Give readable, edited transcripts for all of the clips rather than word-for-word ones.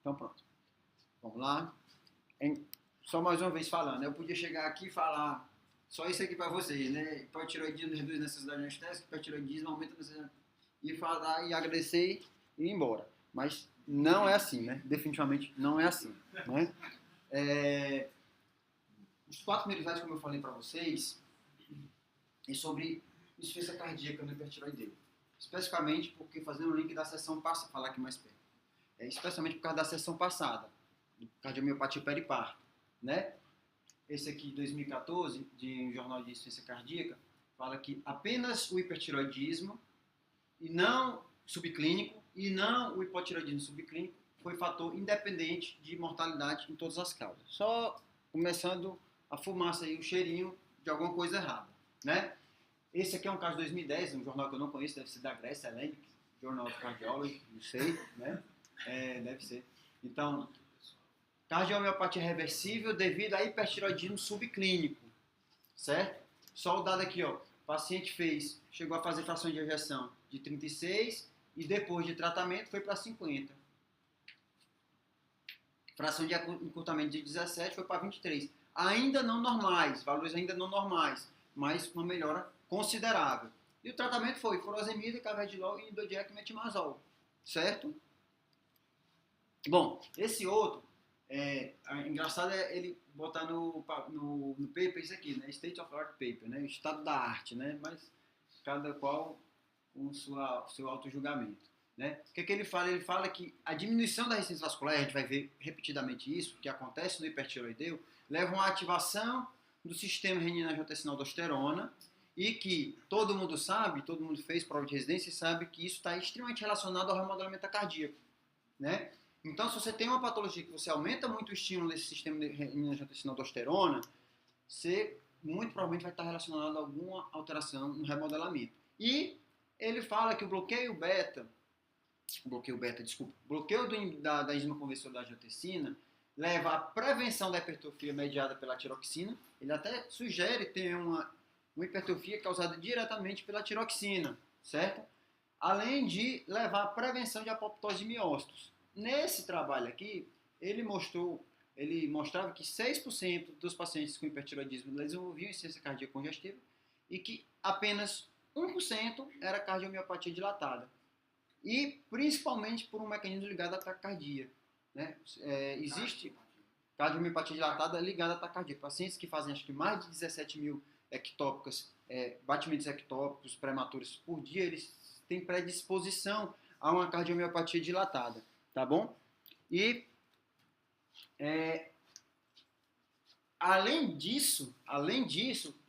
Então pronto. Vamos lá. Só mais uma vez falando. Eu podia chegar aqui e falar só isso aqui para vocês, né? Hipotireoidismo reduz necessidade anestésica, hipertireoidismo aumenta a necessidade. E falar e agradecer e ir embora. Mas não é assim, né? Definitivamente não é assim, né? Os 4 primeiros slides, como eu falei para vocês, é sobre insuficiência cardíaca no hipertireoideu. Especificamente porque, fazendo o link da sessão passada, falar aqui mais perto, especialmente por causa da sessão passada, cardiomiopatia periparto, né? Esse aqui, 2014, de um jornal de insuficiência cardíaca, fala que apenas o hipertireoidismo, e não subclínico, e não o hipotireoidismo subclínico, foi fator independente de mortalidade em todas as causas. Só começando a fumaça aí, o cheirinho de alguma coisa errada, né? Esse aqui é um caso de 2010, um jornal que eu não conheço, deve ser da Grécia, Hellenic, Journal of Cardiology, não sei, né? Deve ser. Então, cardiomiopatia reversível devido a hipertireoidismo subclínico, certo? Só o dado aqui, ó. O paciente chegou a fazer fração de ejeção de 36 e depois de tratamento foi para 50. Fração de encurtamento de 17 foi para 23. Ainda não normais, valores ainda não normais, mas uma melhora considerável. E o tratamento foi furosemida, carvedilol e indodiac metimazol, certo? Bom, esse outro, engraçado é ele botar no paper isso aqui, né? State of Art Paper, né? Estado da arte, né? Mas cada qual com o seu auto-julgamento, né? O que ele fala? Ele fala que a diminuição da resistência vascular, a gente vai ver repetidamente isso, que acontece no hipertireoideu, leva a uma ativação do sistema renina-angiotensina-aldosterona e que todo mundo sabe, todo mundo fez prova de residência e sabe que isso está extremamente relacionado ao remodelamento cardíaco, né? Então, se você tem uma patologia que você aumenta muito o estímulo desse sistema de renina-angiotensina-aldosterona, você muito provavelmente vai estar relacionado a alguma alteração no remodelamento. E ele fala que o bloqueio da enzima conversora da angiotensina leva à prevenção da hipertrofia mediada pela tiroxina. Ele até sugere ter uma hipertrofia causada diretamente pela tiroxina, certo? Além de levar à prevenção de apoptose e miócitos. Nesse trabalho aqui, ele mostrava que 6% dos pacientes com hipertireoidismo desenvolviam insuficiência cardíaca congestiva e que apenas 1% era cardiomiopatia dilatada. E principalmente por um mecanismo ligado à taquicardia, né? Existe cardiomiopatia dilatada ligada à taquicardia. Pacientes que fazem acho que mais de 17 mil ectópicas, batimentos ectópicos prematuros por dia, eles têm predisposição a uma cardiomiopatia dilatada, tá bom? E além disso,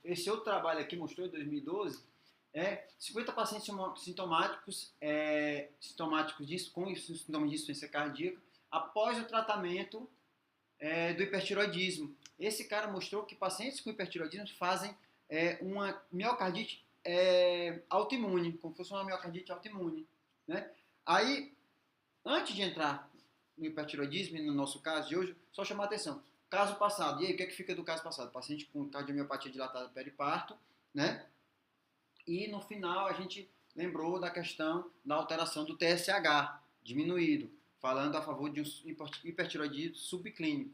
esse outro trabalho aqui mostrou em 2012, 50 pacientes sintomáticos com sintomas de insuficiência cardíaca após o tratamento do hipertireoidismo. Esse cara mostrou que pacientes com hipertireoidismo fazem uma miocardite autoimune, como se fosse uma miocardite autoimune, né? Aí, antes de entrar no hipertireoidismo, no nosso caso de hoje, só chamar a atenção. Caso passado, e aí o que fica do caso passado? Paciente com cardiomiopatia dilatada periparto, né? E no final a gente lembrou da questão da alteração do TSH, diminuído, falando a favor de um hipertireoidismo subclínico.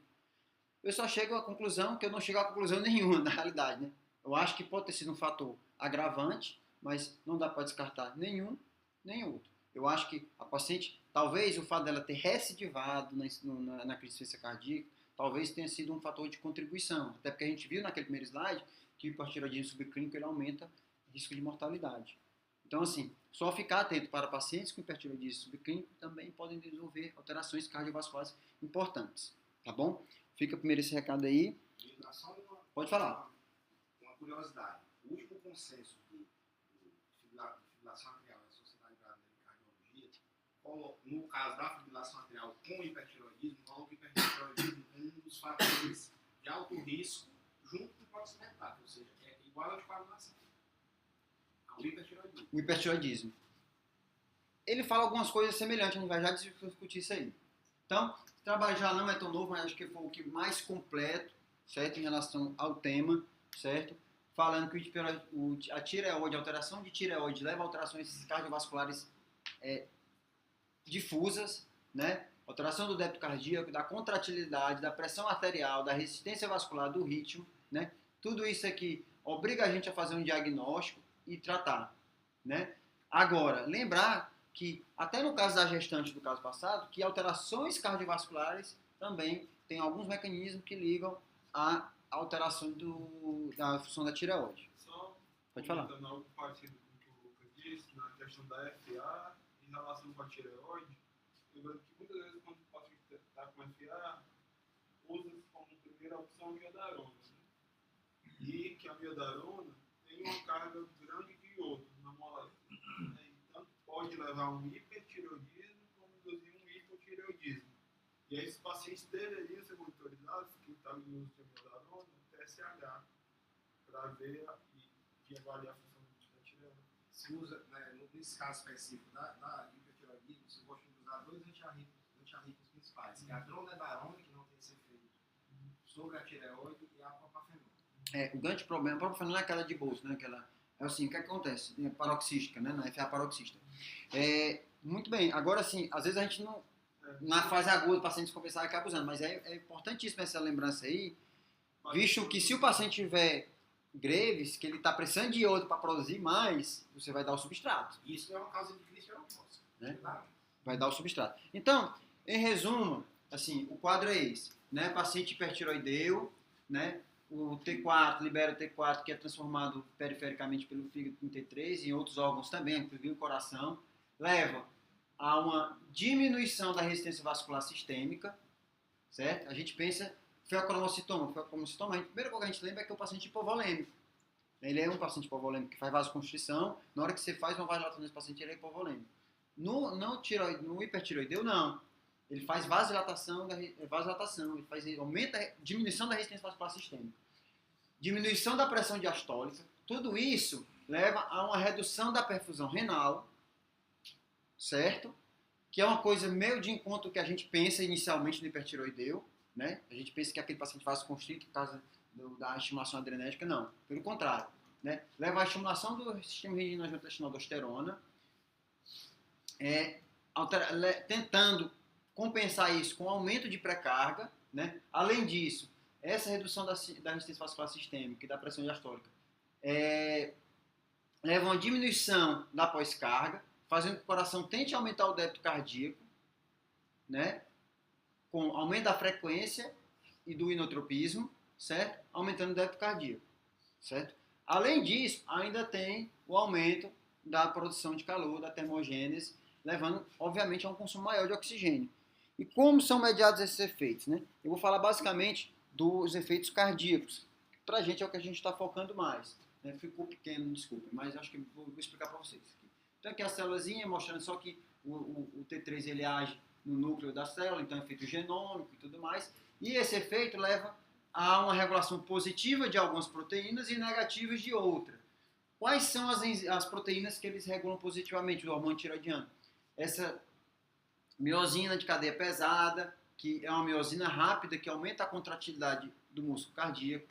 Eu só chego à conclusão que eu não chego a conclusão nenhuma, na realidade, né? Eu acho que pode ter sido um fator agravante, mas não dá para descartar nenhum, nem outro. Eu acho que a paciente, talvez o fato dela ter recidivado na crise de insuficiência cardíaca, talvez tenha sido um fator de contribuição. Até porque a gente viu naquele primeiro slide que o hipertireoidismo subclínico ele aumenta o risco de mortalidade. Então, assim, só ficar atento para pacientes com hipertireoidismo subclínico também podem desenvolver alterações cardiovasculares importantes. Tá bom? Fica primeiro esse recado aí. Pode falar. Uma curiosidade. O último consenso de fibrilação atrial da Sociedade Brasileira de Cardiologia, no caso da fibrilação atrial com hipertireoidismo, falou que o hipertireoidismo é um dos fatores de alto risco junto com o proximetário, ou seja, é igual ao de coagulação. O hipertireoidismo. Ele fala algumas coisas semelhantes, a gente vai já discutir isso aí. Então, o trabalho já não é tão novo, mas acho que foi o que mais completo, certo, em relação ao tema, certo? Falando que a tireoide, a alteração de tireoide leva a alterações cardiovasculares difusas, né? alteração do débito cardíaco, da contratilidade, da pressão arterial, da resistência vascular, do ritmo, né? Tudo isso aqui obriga a gente a fazer um diagnóstico e tratar, né? Agora, lembrar que, até no caso da gestante do caso passado, que alterações cardiovasculares também tem alguns mecanismos que ligam à alteração da função da tireoide. Só Pode falar. comentando algo parecido com o que o Lucas disse, na questão da FA, em relação com a tireoide, lembrando que muitas vezes quando o paciente está com FA, usa-se como primeira opção a miodarona, né? E que a miodarona tem uma carga grande de iodo na molécula. Então, pode levar a um hipertireoidismo como induzir um hipotireoidismo. E aí, esses pacientes deveriam ser monitorizados, que está no uso de miodarona, TSH, para ver e avaliar a função da tireoide. Se usa, né, nesse caso específico da hipertireoidismo, você gosta de usar dois antiarrítmicos principais, que é a dronedarona, que não tem esse efeito sobre a tireoide, e a propafenol. O grande problema, a propafenol é aquela de bolso, né? É assim, o que acontece? É paroxística, né? Na FA paroxística. Muito bem, agora sim, às vezes a gente não, na fase aguda, o paciente descompensado acaba usando, mas é importantíssima essa lembrança aí, visto que se o paciente tiver Graves, que ele está precisando de iodo para produzir mais, você vai dar o substrato. Isso é uma causa de glicerose, né? Vai dar o substrato. Então, em resumo, assim, o quadro é esse, né? Paciente hipertiroideu, né? O T4 libera o T4, que é transformado perifericamente pelo fígado em T3 e em outros órgãos também, inclusive o coração, leva a uma diminuição da resistência vascular sistêmica, certo? A gente pensa, feocromocitoma, a primeira coisa que a gente lembra é que é o paciente hipovolêmico. Ele é um paciente hipovolêmico que faz vasoconstrição, na hora que você faz uma vasodilatação nesse paciente, ele é hipovolêmico. No hipertiroideu, não. Ele faz vasodilatação, ele aumenta a diminuição da resistência vascular sistêmica, diminuição da pressão diastólica. Tudo isso leva a uma redução da perfusão renal, certo? Que é uma coisa meio de encontro que a gente pensa inicialmente no hipertiroideu, né? A gente pensa que aquele paciente vasoconstrito por causa da estimulação adrenérgica, não. Pelo contrário, né? Leva à estimulação do sistema reninol-angiotensina aldosterona, tentando compensar isso com aumento de pré-carga, né? Além disso, essa redução da resistência vascular sistêmica e da pressão diastólica leva a uma diminuição da pós-carga, fazendo que o coração tente aumentar o débito cardíaco, né? Com aumento da frequência e do inotropismo, certo? Aumentando o débito cardíaco, certo? Além disso, ainda tem o aumento da produção de calor, da termogênese, levando, obviamente, a um consumo maior de oxigênio. E como são mediados esses efeitos, né? Eu vou falar basicamente dos efeitos cardíacos. Pra gente é o que a gente está focando mais. Né? Ficou pequeno, desculpa, mas acho que vou explicar para vocês. Então aqui a célulazinha mostrando só que o T3 ele age no núcleo da célula, então é efeito genômico e tudo mais. E esse efeito leva a uma regulação positiva de algumas proteínas e negativas de outra. Quais são as proteínas que eles regulam positivamente, o hormônio tiroidiano? Essa miosina de cadeia pesada, que é uma miosina rápida, que aumenta a contratilidade do músculo cardíaco,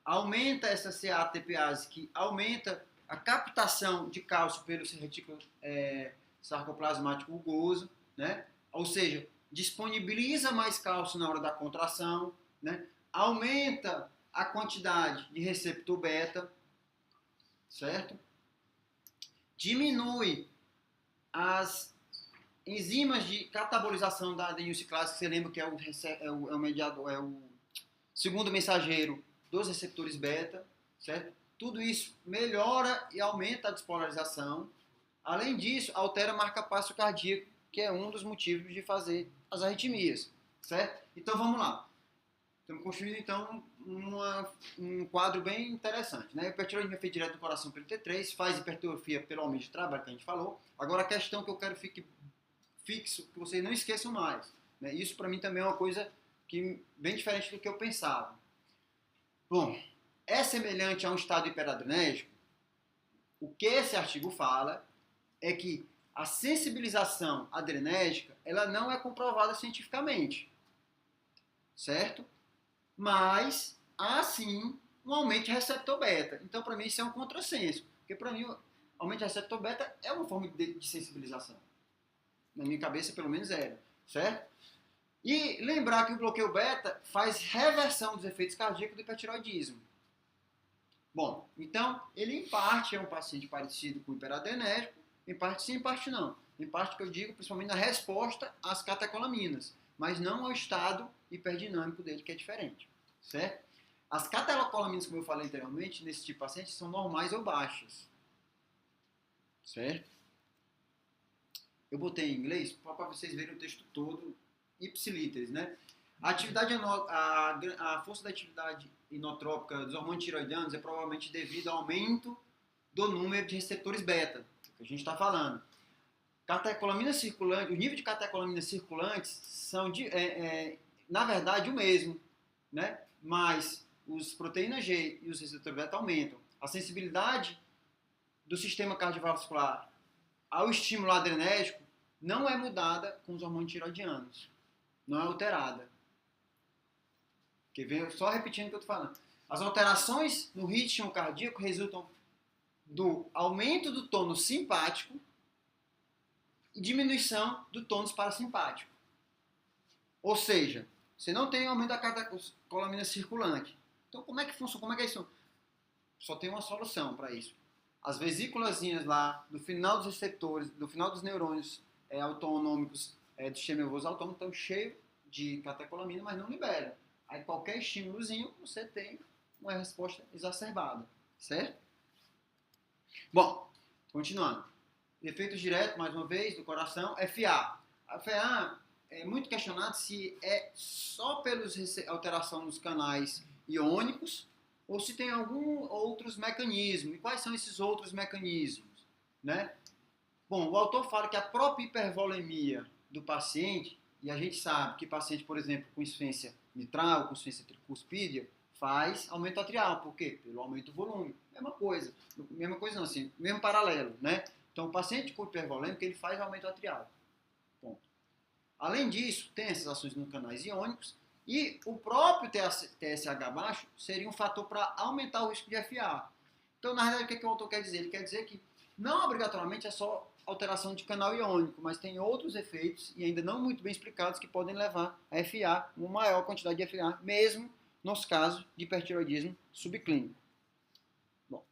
aumenta essa CA-ATPase, que aumenta a captação de cálcio pelo retículo sarcoplasmático rugoso, né? Ou seja, disponibiliza mais cálcio na hora da contração, né? Aumenta a quantidade de receptor beta, certo? Diminui as enzimas de catabolização da adenosiclase, que você lembra que é o mediador, é o segundo mensageiro dos receptores beta, certo? Tudo isso melhora e aumenta a despolarização. Além disso, altera a marca-passo cardíaco, que é um dos motivos de fazer as arritmias, certo? Então vamos lá. Estamos construindo então um quadro bem interessante, né? O hipertiroidismo é feito direto do coração pelo T3, faz hipertrofia pelo aumento de trabalho que a gente falou. Agora a questão que eu quero fique fixo, que vocês não esqueçam mais, né? Isso para mim também é uma coisa que bem diferente do que eu pensava. Bom, é semelhante a um estado hiperadrenérgico? O que esse artigo fala é que a sensibilização adrenérgica, ela não é comprovada cientificamente, certo? Mas há sim um aumento de receptor beta. Então, para mim, isso é um contrassenso. Porque, para mim, o aumento de receptor beta é uma forma de sensibilização. Na minha cabeça, pelo menos, era. Certo? E lembrar que o bloqueio beta faz reversão dos efeitos cardíacos do hipertireoidismo. Bom, então, ele em parte é um paciente parecido com o hiperadrenérgico, em parte sim, em parte não. Em parte que eu digo, principalmente na resposta às catecolaminas, mas não ao estado hiperdinâmico dele, que é diferente, certo? As catecolaminas, como eu falei anteriormente, nesse tipo de paciente, são normais ou baixas, certo? Eu botei em inglês para vocês verem o texto todo, ipsiliteres, né? A força da atividade inotrópica dos hormônios tiroidianos é provavelmente devido ao aumento do número de receptores beta, que a gente está falando. Catecolaminas circulantes, o nível de catecolaminas circulantes são, na verdade, o mesmo, né? Mas os proteínas G e os receptores beta aumentam. A sensibilidade do sistema cardiovascular ao estímulo adrenérgico não é mudada com os hormônios tiroidianos. Não é alterada. Só repetindo o que eu estou falando. As alterações no ritmo cardíaco resultam do aumento do tônus simpático e diminuição do tônus parasimpático. Ou seja, você não tem aumento da catecolamina circulante. Então, como é que funciona? Como é que é isso? Só tem uma solução para isso. As vesículazinhas lá, do final dos receptores, do final dos neurônios autonômicos do sistema nervoso autônomo estão cheios de catecolamina, mas não liberam. Aí qualquer estímulozinho, você tem uma resposta exacerbada, certo? Bom, continuando. Efeitos diretos, mais uma vez, do coração, FA. A FA é muito questionado se é só pelos alteração nos canais iônicos ou se tem algum outros mecanismos. E quais são esses outros mecanismos, né? Bom, o autor fala que a própria hipervolemia do paciente, e a gente sabe que paciente, por exemplo, com insuficiência mitral, com insuficiência tricuspídea, faz aumento atrial. Por quê? Pelo aumento do volume. Mesma coisa. Mesma coisa não, assim, mesmo paralelo, né? Então, o paciente com hipervolêmica, ele faz aumento atrial. Ponto. Além disso, tem essas ações nos canais iônicos e o próprio TSH baixo seria um fator para aumentar o risco de FA. Então, na verdade, o que o autor quer dizer? Ele quer dizer que não obrigatoriamente é só alteração de canal iônico, mas tem outros efeitos, e ainda não muito bem explicados, que podem levar a FA, uma maior quantidade de FA, mesmo nos casos de hipertireoidismo subclínico. Bom,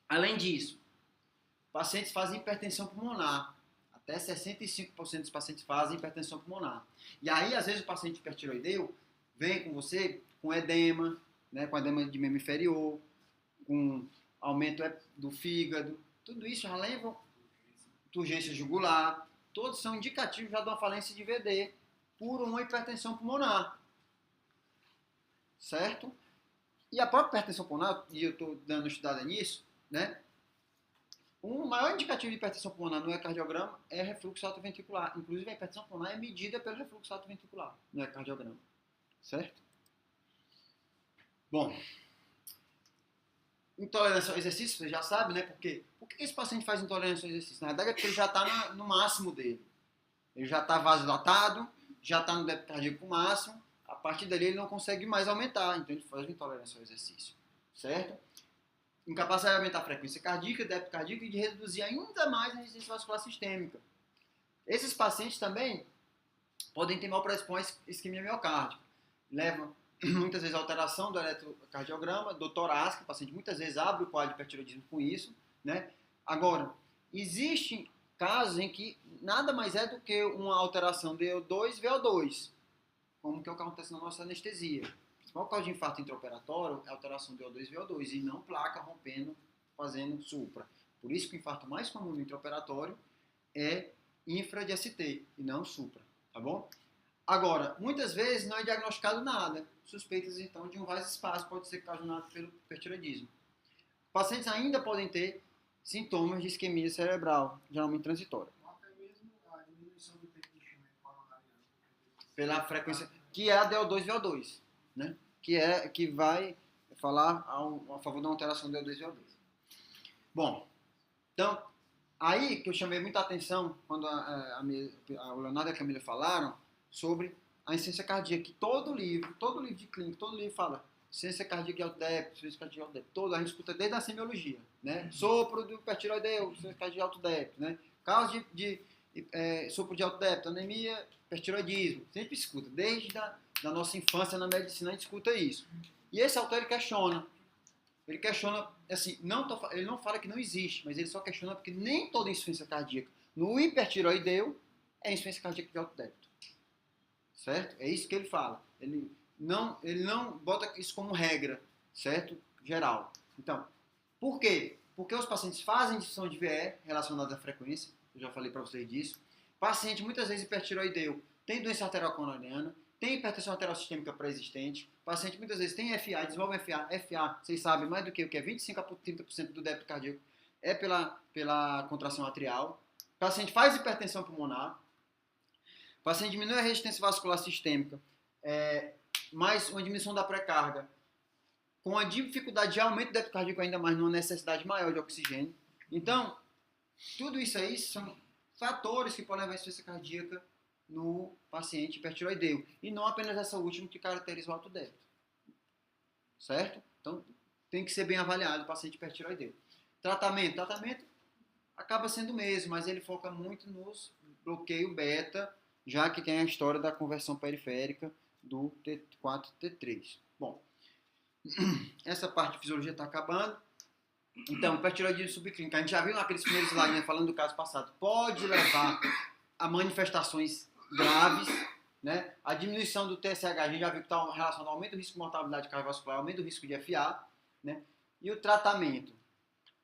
além disso, pacientes fazem hipertensão pulmonar. Até 65% dos pacientes fazem hipertensão pulmonar. E aí, às vezes, o paciente hipertireoideu vem com você com edema, né, com edema de membro inferior, com aumento do fígado. Tudo isso já leva turgência jugular. Todos são indicativos já de uma falência de VD por uma hipertensão pulmonar. Certo? E a própria hipertensão pulmonar, e eu estou dando estudada nisso, né? O maior indicativo de hipertensão pulmonar no ecocardiograma é refluxo atrioventricular. Inclusive, a hipertensão pulmonar é medida pelo refluxo atrioventricular no ecocardiograma. Certo? Bom, intolerância ao exercício, você já sabe, né? Por quê? Por que esse paciente faz intolerância ao exercício? Na verdade, é porque ele já está no máximo dele. Ele já está vasodilatado, já está no débito cardíaco máximo. A partir dali, ele não consegue mais aumentar. Então, ele faz intolerância ao exercício. Certo? Incapacidade de aumentar a frequência cardíaca, débito cardíaco e de reduzir ainda mais a resistência vascular sistêmica. Esses pacientes também podem ter mal predisposição à isquemia miocárdica. Levam muitas vezes a alteração do eletrocardiograma, do torácico, o paciente muitas vezes abre o quadro de hipertireoidismo com isso, né? Agora, existem casos em que nada mais é do que uma alteração de EO2 e VO2, como que é o que acontece na nossa anestesia. O principal causa de infarto intraoperatório é a alteração de O2 e VO2 e não placa rompendo, fazendo supra. Por isso que o infarto mais comum no intraoperatório é infra de ST e não supra, tá bom? Agora, muitas vezes não é diagnosticado nada. Suspeitas, então, de um vasoespasmo pode ser causado pelo hipertireoidismo. Pacientes ainda podem ter sintomas de isquemia cerebral, geralmente transitória. Até mesmo a diminuição do tempo de enchimento coronariano. Pela frequência, que é a DO2 e VO2, né? Que vai falar a favor da alteração do DO2 e VO2. Bom, então, aí que eu chamei muita atenção quando o Leonardo e a Camila falaram sobre a insuficiência cardíaca, que todo livro de clínica, todo livro fala insuficiência cardíaca de alto débito, insuficiência cardíaca de alto débito, todo, a gente escuta desde a semiologia, né? Sopro do hipertireoideu, insuficiência cardíaca de alto débito, né? Casos de sopro de alto débito, anemia hipertiroidismo. Sempre escuta. Desde da nossa infância na medicina a gente escuta isso. E esse autor ele questiona. Ele questiona, assim, ele não fala que não existe, mas ele só questiona porque nem toda insuficiência cardíaca no hipertiroideu é insuficiência cardíaca de alto débito. Certo? É isso que ele fala. Ele não bota isso como regra, certo? Geral. Então, por quê? Porque os pacientes fazem disfunção de VE relacionada à frequência, eu já falei para vocês disso. Paciente, muitas vezes hipertiroideu, tem doença arterial coronariana, tem hipertensão arterial sistêmica pré-existente, paciente muitas vezes tem FA, desenvolve FA. FA, vocês sabem mais do que o que é 25 a 30% do débito cardíaco é pela contração atrial. Paciente faz hipertensão pulmonar, paciente diminui a resistência vascular sistêmica, mais uma diminuição da pré-carga, com a dificuldade de aumento do débito cardíaco ainda mais, numa necessidade maior de oxigênio. Então, tudo isso aí são fatores que podem levar a insuficiência cardíaca no paciente hipertiroideu. E não apenas essa última que caracteriza o alto débito. Certo? Então, tem que ser bem avaliado o paciente hipertiroideu. Tratamento acaba sendo o mesmo, mas ele foca muito nos bloqueio beta, já que tem a história da conversão periférica do T4 T3. Bom, essa parte de fisiologia está acabando. Então, hipertiroidismo subclínico, a gente já viu naqueles primeiros slides, né, falando do caso passado, pode levar a manifestações graves, né? A diminuição do TSH, a gente já viu que está relacionado ao aumento do risco de mortalidade cardiovascular, aumento do risco de FA, né? E o tratamento.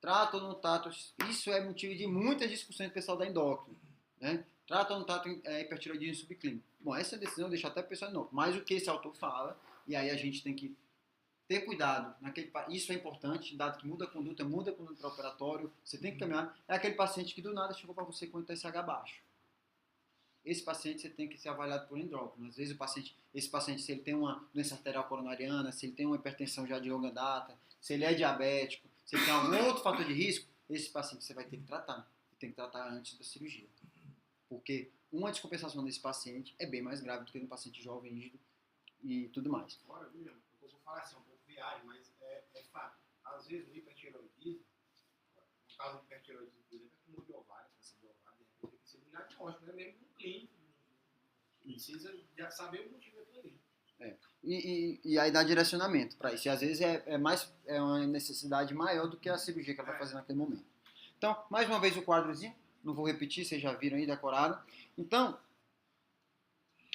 Trata ou não trata, isso é motivo de muitas discussões do pessoal da endócrina, né? Trata ou não trata hipertiroidismo subclínico. Bom, essa decisão deixa até a pessoa endócrina, mas o que esse autor fala, e aí a gente tem que ter cuidado, isso é importante, dado que muda a conduta pré-operatório, você tem que caminhar, é aquele paciente que do nada chegou para você com o TSH baixo. Esse paciente você tem que ser avaliado por endócrino. Às vezes esse paciente, se ele tem uma doença arterial coronariana, se ele tem uma hipertensão já de longa data, se ele é diabético, se ele tem algum outro fator de risco, esse paciente você vai ter que tratar. Tem que tratar antes da cirurgia. Porque uma descompensação desse paciente é bem mais grave do que no paciente jovem, rígido e tudo mais. Agora, William, eu vou falar assim, um pouco viagem, mas é fato. Às vezes o hipertiroidismo, no caso do hipertiroidismo, por exemplo, é tumor de ovário, câncer de ovário, tem que ser um diagnóstico, não é mesmo um clínico. Precisa já saber o motivo daquilo ali. E aí dá direcionamento para isso. E às vezes é uma necessidade maior do que a cirurgia que ela vai fazer naquele momento. Então, mais uma vez o quadrozinho, não vou repetir, vocês já viram aí, decoraram. Então,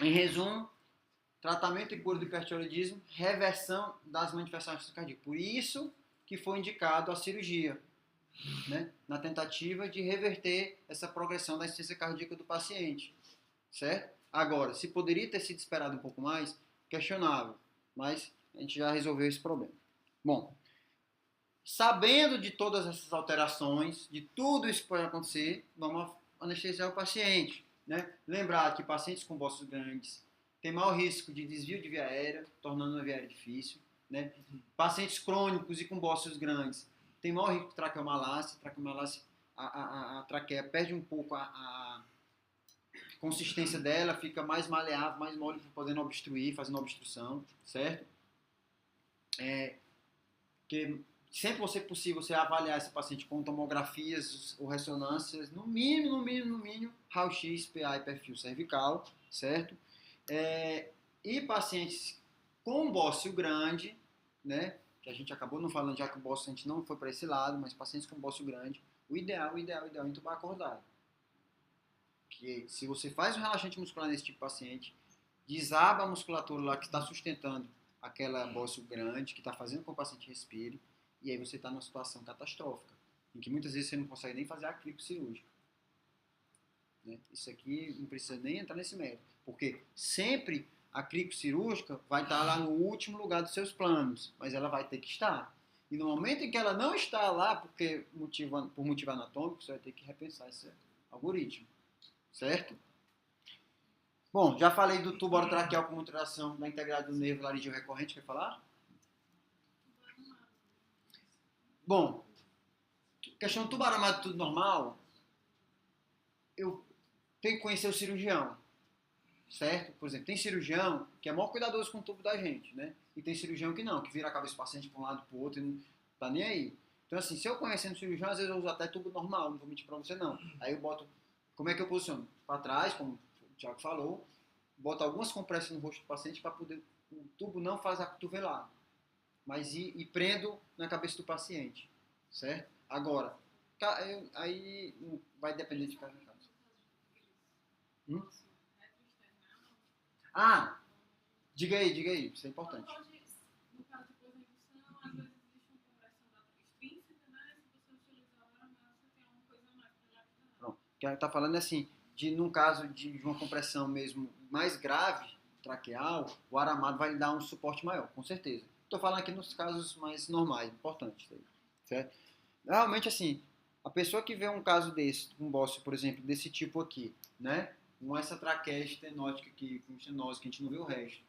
em resumo, tratamento e cura do hipertiroidismo, reversão das manifestações cardíacas. Por isso que foi indicado a cirurgia, né? Na tentativa de reverter essa progressão da insuficiência cardíaca do paciente. Certo? Agora, se poderia ter sido esperado um pouco mais, questionável, mas a gente já resolveu esse problema. Bom, sabendo de todas essas alterações, de tudo isso que pode acontecer, vamos anestesiar o paciente, né? Lembrar que pacientes com bolsos grandes têm maior risco de desvio de via aérea, tornando a via aérea difícil, né? Pacientes crônicos e com bolsos grandes têm maior risco de traqueomalácia. A traqueia perde um pouco a consistência dela, fica mais maleável, mais mole, podendo obstruir, fazendo obstrução, certo? Que sempre você possível você avaliar esse paciente com tomografias ou ressonâncias, no mínimo, raio-x, PA e perfil cervical, certo? E pacientes com bócio grande, né? Que a gente acabou não falando, já que o bócio a gente não foi para esse lado, mas pacientes com bócio grande, o ideal é entubar acordado. Que se você faz um relaxante muscular nesse tipo de paciente, desaba a musculatura lá que está sustentando aquela bócio grande, que está fazendo com que o paciente respire, e aí você está numa situação catastrófica, em que muitas vezes você não consegue nem fazer a cripo cirúrgica. Né? Isso aqui não precisa nem entrar nesse mérito, porque sempre a cripo cirúrgica vai estar lá no último lugar dos seus planos, mas ela vai ter que estar. E no momento em que ela não está lá, por motivo anatômico, você vai ter que repensar esse algoritmo. Certo? Bom, já falei do tubo orotraqueal como alteração da integridade do nervo laríngeo recorrente, quer falar? Bom, questão do tubo aramado tudo normal, eu tenho que conhecer o cirurgião, certo? Por exemplo, tem cirurgião que é maior cuidadoso com o tubo da gente, né? E tem cirurgião que não, que vira a cabeça do paciente para um lado e para o outro e não tá nem aí. Então assim, se eu conhecendo o cirurgião, às vezes eu uso até tubo normal, não vou mentir para você não. Aí eu boto, como é que eu posiciono? Para trás, como o Thiago falou, boto algumas compressas no rosto do paciente para poder o tubo não fazer a cotovelada, mas e prendo na cabeça do paciente, certo? Agora, aí vai depender de cada caso. Ah, diga aí, isso é importante. No caso de pós-indução, às vezes existe uma compressão extrínseca, né? Se você utilizar a hora massa, tem alguma coisa a mais para ajudar. Pronto. O que ela está falando é assim, num caso de uma compressão mesmo mais grave, traqueal, o aramado vai lhe dar um suporte maior, com certeza. Estou falando aqui nos casos mais normais, importantes, certo? Realmente, assim, a pessoa que vê um caso desse, um bócio, por exemplo, desse tipo aqui, né? Com essa traqueia estenótica aqui, com estenose, que a gente não vê o resto,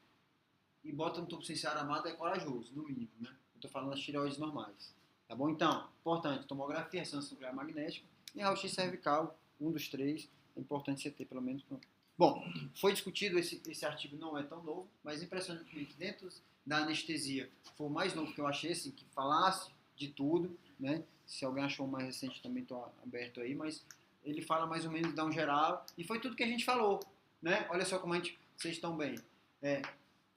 e bota um tubo sem ser aramado, é corajoso, no mínimo, né? Eu estou falando das tireoides normais. Tá bom? Então, importante, tomografia, ressonância nuclear magnética e raio-x cervical, um dos três, é importante você ter pelo menos. Bom, foi discutido, esse artigo não é tão novo, mas impressionantemente dentro da anestesia foi o mais novo que eu achei, assim, que falasse de tudo, né? Se alguém achou mais recente também estou aberto aí, mas ele fala mais ou menos, dá um geral, e foi tudo que a gente falou, né? Olha só como vocês estão bem.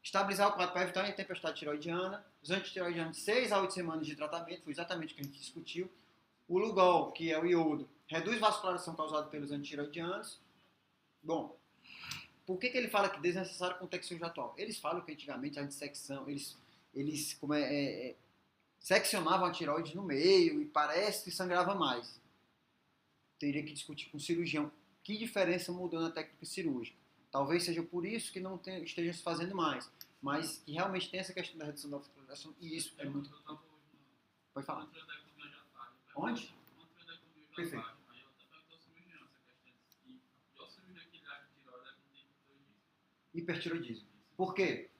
Estabilizar o quadro para evitar a tempestade tiroidiana, os antitiroidianos de 6 a 8 semanas de tratamento, foi exatamente o que a gente discutiu. O Lugol, que é o iodo, reduz vascularização causada pelos antitiroidianos. Bom, por que ele fala que desnecessário com tecnologia atual? Eles falam que antigamente a dissecção, eles seccionavam a tireoide no meio e parece que sangrava mais. Teria que discutir com o cirurgião que diferença mudou na técnica cirúrgica. Talvez seja por isso que não estejam se fazendo mais, mas que realmente tem essa questão da redução da vascularização e isso é muito... Pode falar. Onde? Perfeito. Hipertiroidismo. Por quê?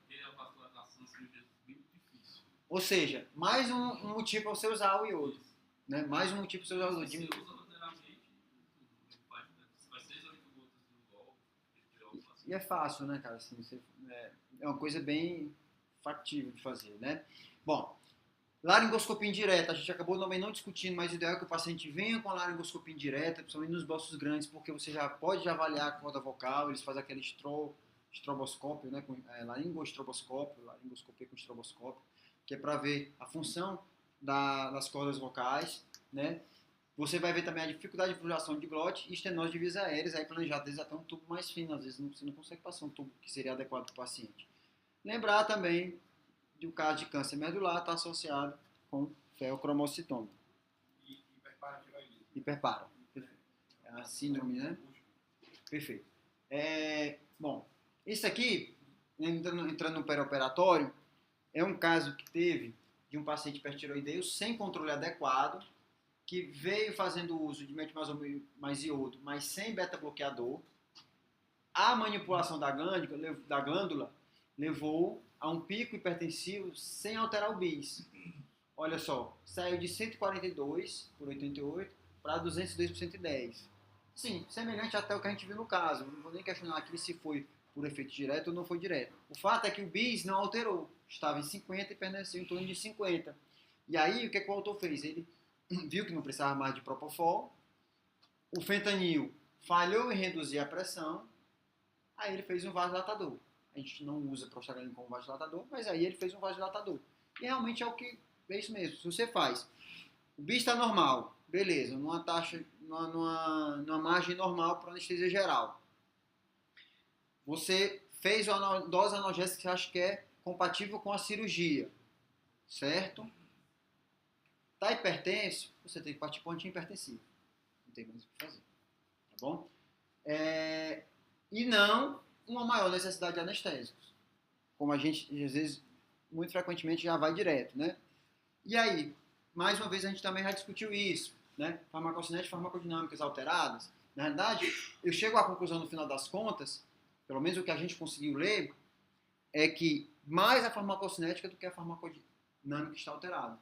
Ou seja, mais um motivo para você usar o iodo. Né? Mais um motivo para você usar o iodo. E é fácil, né, cara? Assim, é uma coisa bem factível de fazer, né? Bom, laringoscopia indireta, a gente acabou também não discutindo, mas o ideal é que o paciente venha com a laringoscopia indireta, principalmente nos bossos grandes, porque você já pode avaliar a corda vocal, eles fazem aquele estroboscópio, né, laringoscopia com estroboscópio, que é para ver a função das cordas vocais, né? Você vai ver também a dificuldade de fluidação de glote e estenose de vias aéreas, aí planejado, às vezes até um tubo mais fino, às vezes você não consegue passar um tubo que seria adequado para o paciente. Lembrar também que o caso de câncer medular está associado com feocromocitoma. E hiperparatiroidismo. Hiperparo. É a síndrome, né? Perfeito. Bom, isso aqui, entrando no perioperatório, é um caso que teve de um paciente hipertiroideu sem controle adequado, que veio fazendo uso de metilmazol mais iodo, mas sem beta-bloqueador. A manipulação da glândula levou a um pico hipertensivo sem alterar o bis. Olha só, saiu de 142 por 88 para 202 por 110. Sim, semelhante até o que a gente viu no caso. Não vou nem questionar aqui se foi por efeito direto ou não foi direto. O fato é que o bis não alterou. Estava em 50 e permaneceu em torno de 50. E aí, o que o autor fez? Ele viu que não precisava mais de propofol. O fentanil falhou em reduzir a pressão. Aí ele fez um vasodilatador. A gente não usa prostaglandina como vasodilatador, mas aí ele fez um vasodilatador. E realmente é isso mesmo. Se você faz, o bis está normal, beleza, numa taxa, numa margem normal para anestesia geral. Você fez uma dose analgésica que você acha que é compatível com a cirurgia, certo? Está hipertenso, você tem que partir para o antihipertensivo. Não tem mais o que fazer. Tá bom? E não uma maior necessidade de anestésicos. Como a gente, às vezes, muito frequentemente já vai direto, né? E aí, mais uma vez, a gente também já discutiu isso, né? Farmacocinética e farmacodinâmicas alteradas. Na realidade, eu chego à conclusão, no final das contas, pelo menos o que a gente conseguiu ler, é que mais a farmacocinética do que a farmacodinâmica está alterada.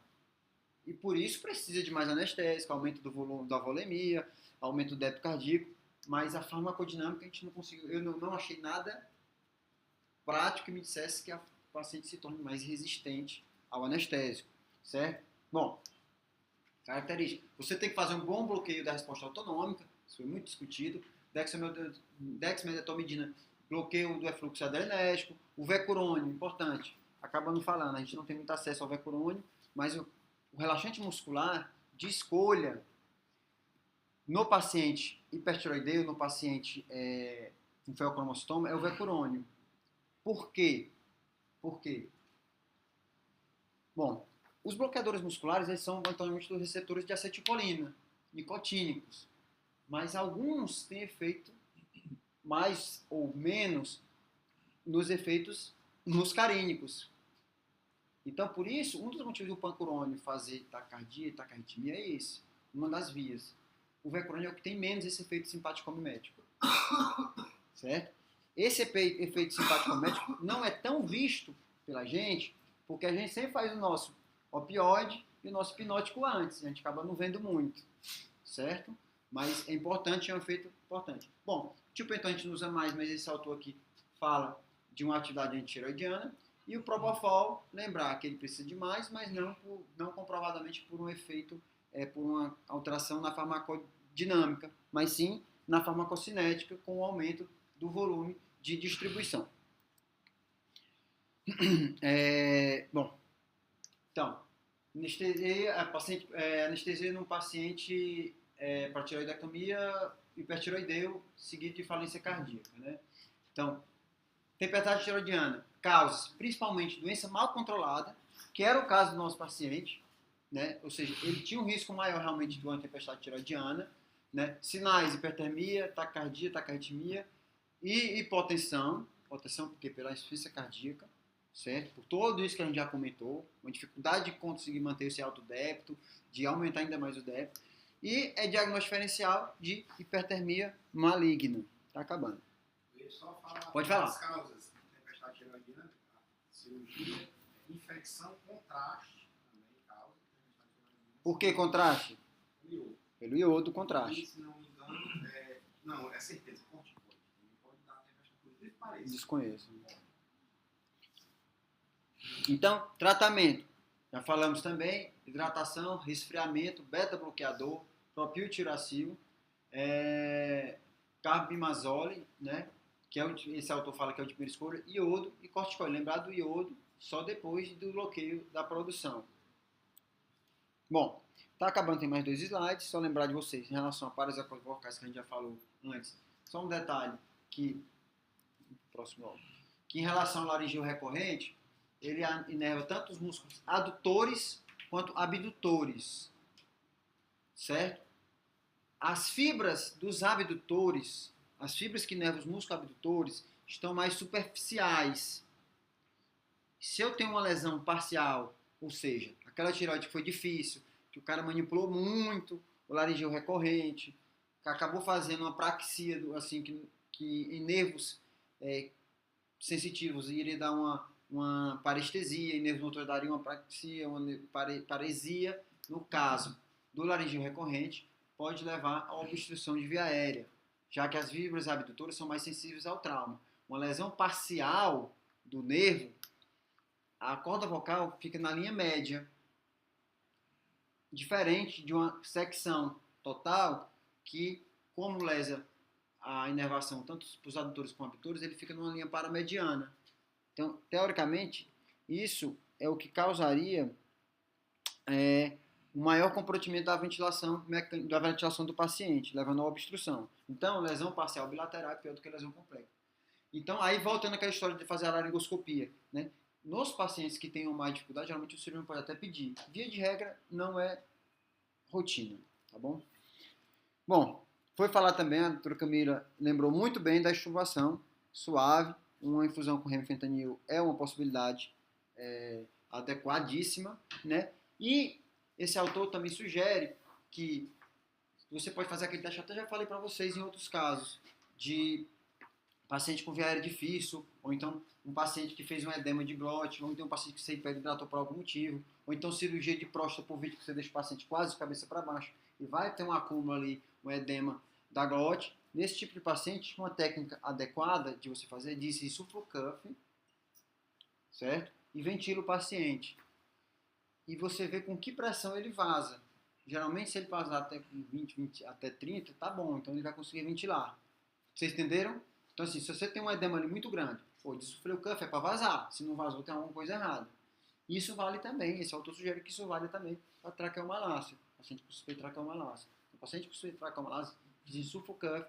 E por isso precisa de mais anestésico, aumento do volume da volemia, aumento do débito cardíaco, mas a farmacodinâmica a gente não conseguiu, eu não achei nada prático que me dissesse que a paciente se torne mais resistente ao anestésico, certo? Bom, característica, você tem que fazer um bom bloqueio da resposta autonômica, isso foi muito discutido, dexmedetomidina bloqueio do efluxo adrenérgico, o vecurônio, importante, acaba não falando, a gente não tem muito acesso ao vecurônio, mas o relaxante muscular de escolha no paciente hipertiroideu, no paciente com feocromostoma, é o vecurônio. Por quê? Por quê? Bom, os bloqueadores musculares eles são atualmente dos receptores de acetilcolina, nicotínicos, mas alguns têm efeito mais ou menos nos efeitos muscarínicos. Então, por isso, um dos motivos do pancurônio fazer taquicardia e taquiarritmia é esse, uma das vias. O vecurônio é o que tem menos esse efeito simpático-mimético. Certo? Esse efeito simpático-mimético não é tão visto pela gente, porque a gente sempre faz o nosso opioide e o nosso hipnótico antes. A gente acaba não vendo muito. Certo? Mas é importante, é um efeito importante. Bom, então a gente não usa mais, mas esse autor aqui fala de uma atividade antireoidiana. E o propofol, lembrar que ele precisa de mais, mas não comprovadamente por um efeito, por uma alteração na farmacodinâmica, mas sim na farmacocinética com o aumento do volume de distribuição. Bom, então, anestesia num paciente para tiroidectomia hipertiroideu seguido de falência cardíaca, né? Então, tempestade tiroidiana, causas principalmente doença mal controlada, que era o caso do nosso paciente, né? Ou seja, ele tinha um risco maior realmente de uma tempestade tiroidiana, né? Sinais, hipertermia, taquicardia, taquiarritmia e hipotensão porque pela insuficiência cardíaca, certo? Por tudo isso que a gente já comentou, uma dificuldade de conseguir manter esse alto débito, de aumentar ainda mais o débito, e é diagnóstico diferencial de hipertermia maligna. Tá acabando. Só falar Pode falar. as causas da tempestade tiroidiana, cirurgia, infecção, contraste, também causa tempestade tiroidiana. Por que contraste? Iodo. Pelo iodo, contraste. E, se não me engano, não, é certeza, corticoide. Não pode dar tempestade tiroidiana, parece. Desconheço. Então, tratamento. Já falamos também, hidratação, resfriamento, beta-bloqueador, propiltiracil, carbimazole, né? Que esse autor fala que é o de primeira escolha, iodo e corticoide. Lembrar do iodo só depois do bloqueio da produção. Bom, tá acabando, tem mais 2 slides, só lembrar de vocês, em relação a parasitas vocais que a gente já falou antes. Só um detalhe, que em relação ao laringeu recorrente, ele inerva tanto os músculos adutores quanto abdutores, certo? As fibras dos abdutores, as fibras que inervam os músculos abdutores, estão mais superficiais. Se eu tenho uma lesão parcial, ou seja, aquela tireoide que foi difícil, que o cara manipulou muito, o laringeu recorrente, que acabou fazendo uma praxia, assim, que em nervos sensitivos iria dar uma parestesia, em nervos motores daria uma praxia, uma paresia. No caso do laringeu recorrente, pode levar a obstrução de via aérea, já que as fibras abdutoras são mais sensíveis ao trauma. Uma lesão parcial do nervo, a corda vocal fica na linha média, diferente de uma secção total que, como lesa a inervação tanto para os adutores como abdutores, ele fica numa linha paramediana. Então, teoricamente, isso é o que causaria o maior comprometimento da ventilação do paciente, levando à obstrução. Então, lesão parcial bilateral é pior do que lesão completa. Então, aí voltando àquela história de fazer a laringoscopia, né? Nos pacientes que tenham mais dificuldade, geralmente o cirurgião pode até pedir. Via de regra, não é rotina, tá bom? Bom, foi falar também, a doutora Camila lembrou muito bem da extubação suave. Uma infusão com remifentanil é uma possibilidade adequadíssima, né? E esse autor também sugere que você pode fazer aquele teste, até já falei para vocês em outros casos, de paciente com via aérea difícil, ou então um paciente que fez um edema de glote, ou então um paciente que se hiperidratou por algum motivo, ou então cirurgia de próstata por vídeo que você deixa o paciente quase de cabeça para baixo e vai ter um acúmulo ali, um edema da glote. Nesse tipo de paciente, uma técnica adequada de você fazer é de insuflocuff, certo? E ventila o paciente. E você vê com que pressão ele vaza. Geralmente, se ele vazar até 20 até 30, tá bom, então ele vai conseguir ventilar. Vocês entenderam? Então, assim, se você tem um edema ali muito grande, pô, desinsulfei o cuff é para vazar. Se não vazou, tem alguma coisa errada. Isso vale também, esse autor sugere que isso vale também para traqueomalácia, paciente com suspeita de traqueomalácia. O paciente com suspeita de traqueomalácia, desinsulfa o cuff,